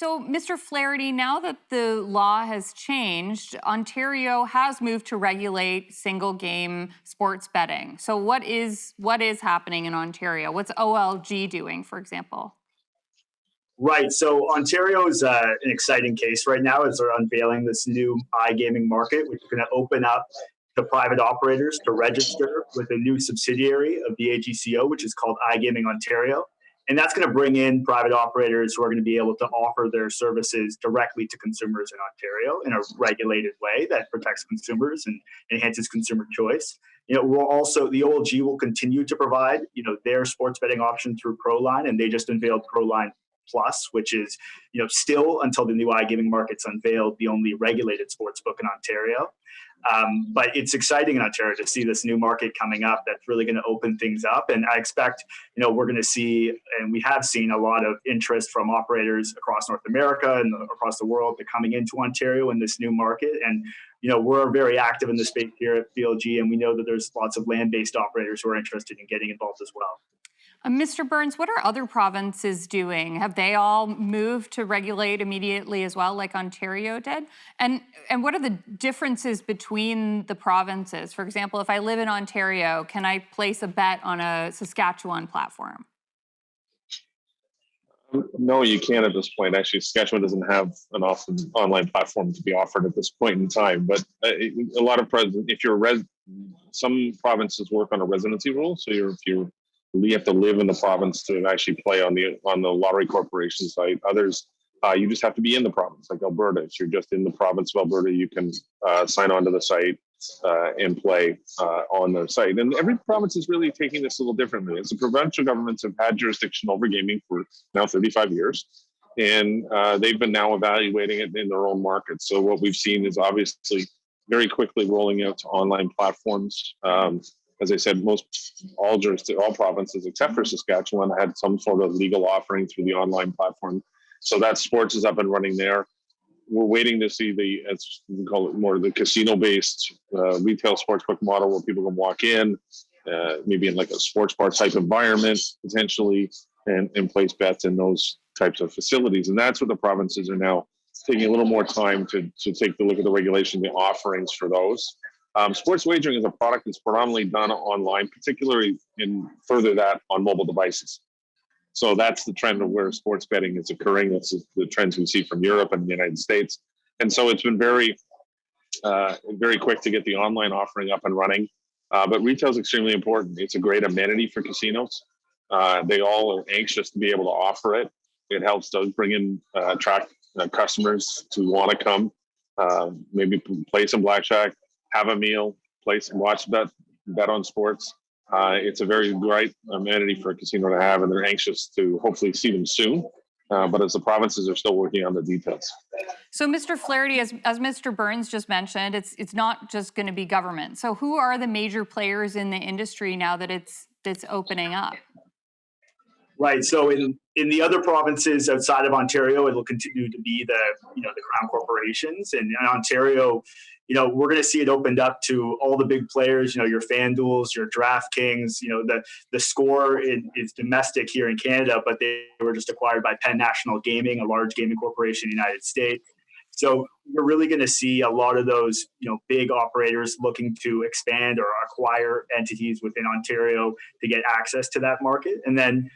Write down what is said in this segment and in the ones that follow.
So, Mr. Flaherty, now that the law has changed, Ontario has moved to regulate single game sports betting. So, what is happening in Ontario? What's OLG doing, for example? Right. So Ontario is an exciting case right now as they're unveiling this new iGaming market, which is going to open up to private operators to register with a new subsidiary of the AGCO, which is called iGaming Ontario. And that's going to bring in private operators who are going to be able to offer their services directly to consumers in Ontario in a regulated way that protects consumers and enhances consumer choice. We'll also the OLG will continue to provide their sports betting option through ProLine, and they just unveiled ProLine Plus, which is still until the new iGaming market's unveiled, the only regulated sports book in Ontario. But it's exciting in Ontario to see this new market coming up that's really going to open things up. And I expect, we're going to see, and we have seen a lot of interest from operators across North America and across the world to coming into Ontario in this new market. And, we're very active in the space here at PLG, and we know that there's lots of land-based operators who are interested in getting involved as well. Mr. Burns, what are other provinces doing? Have they all moved to regulate immediately as well, like Ontario did? And what are the differences between the provinces? For example, if I live in Ontario, can I place a bet on a Saskatchewan platform? No, you can't at this point. Actually, Saskatchewan doesn't have an online platform to be offered at this point in time. But a lot of if you're some provinces work on a residency rule, so if you have to live in the province to actually play on the lottery corporation site. Others, you just have to be in the province, like Alberta. If you're just in the province of Alberta, you can sign on to the site and play on their site. And every province is really taking this a little differently. As the provincial governments have had jurisdiction over gaming for now 35 years, and they've been now evaluating it in their own markets. So what we've seen is obviously very quickly rolling out to online platforms. As I said, all provinces except for Saskatchewan had some sort of legal offering through the online platform. So that sports is up and running there. We're waiting to see as we call it, more the casino-based retail sportsbook model where people can walk in, maybe in like a sports bar type environment potentially, and place bets in those types of facilities. And that's what the provinces are now taking a little more time to take a look at the regulation, the offerings for those. Sports wagering is a product that's predominantly done online, particularly further that on mobile devices. So that's the trend of where sports betting is occurring. That's the trends we see from Europe and the United States. And so it's been very, very quick to get the online offering up and running. But retail is extremely important. It's a great amenity for casinos. They all are anxious to be able to offer it. It helps to attract customers to want to come, maybe play some blackjack, have a meal, bet on sports. It's a very great amenity for a casino to have, and they're anxious to hopefully see them soon. But as the provinces are still working on the details. So, Mr. Flaherty, as Mr. Burns just mentioned, it's not just going to be government. So, who are the major players in the industry now that it's opening up? Right. So in the other provinces outside of Ontario, it'll continue to be the crown corporations. And in Ontario, we're going to see it opened up to all the big players, your FanDuels, your DraftKings, the Score is domestic here in Canada, but they were just acquired by Penn National Gaming, a large gaming corporation in the United States. So we're really going to see a lot of those, big operators looking to expand or acquire entities within Ontario to get access to that market. And then,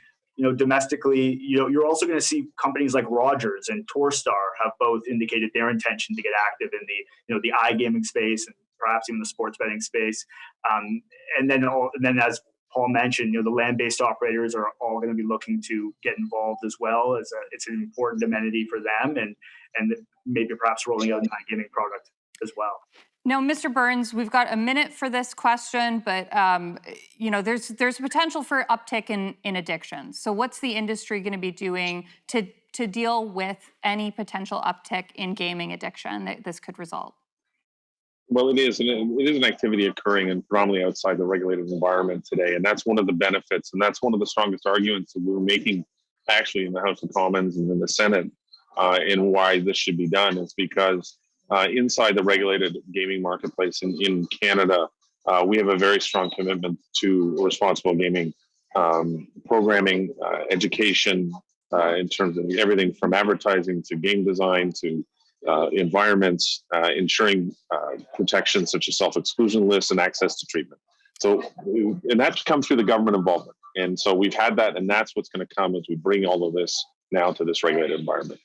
domestically, you're also going to see companies like Rogers and Torstar have both indicated their intention to get active in the iGaming space and perhaps even the sports betting space. And then as Paul mentioned, the land-based operators are all going to be looking to get involved as well, as it's an important amenity for them, and maybe perhaps rolling out an iGaming product as well. Now, Mr. Burns, we've got a minute for this question, but there's potential for uptick in addiction. So, what's the industry going to be doing to deal with any potential uptick in gaming addiction that this could result? Well, it is an activity occurring and predominantly outside the regulated environment today, and that's one of the benefits, and that's one of the strongest arguments that we're making actually in the House of Commons and in the Senate, in why this should be done. Is because inside the regulated gaming marketplace in Canada, we have a very strong commitment to responsible gaming programming, education, in terms of everything from advertising to game design to environments, ensuring protections such as self-exclusion lists and access to treatment. So, and that comes through the government involvement. And so we've had that, and that's what's going to come as we bring all of this now to this regulated environment.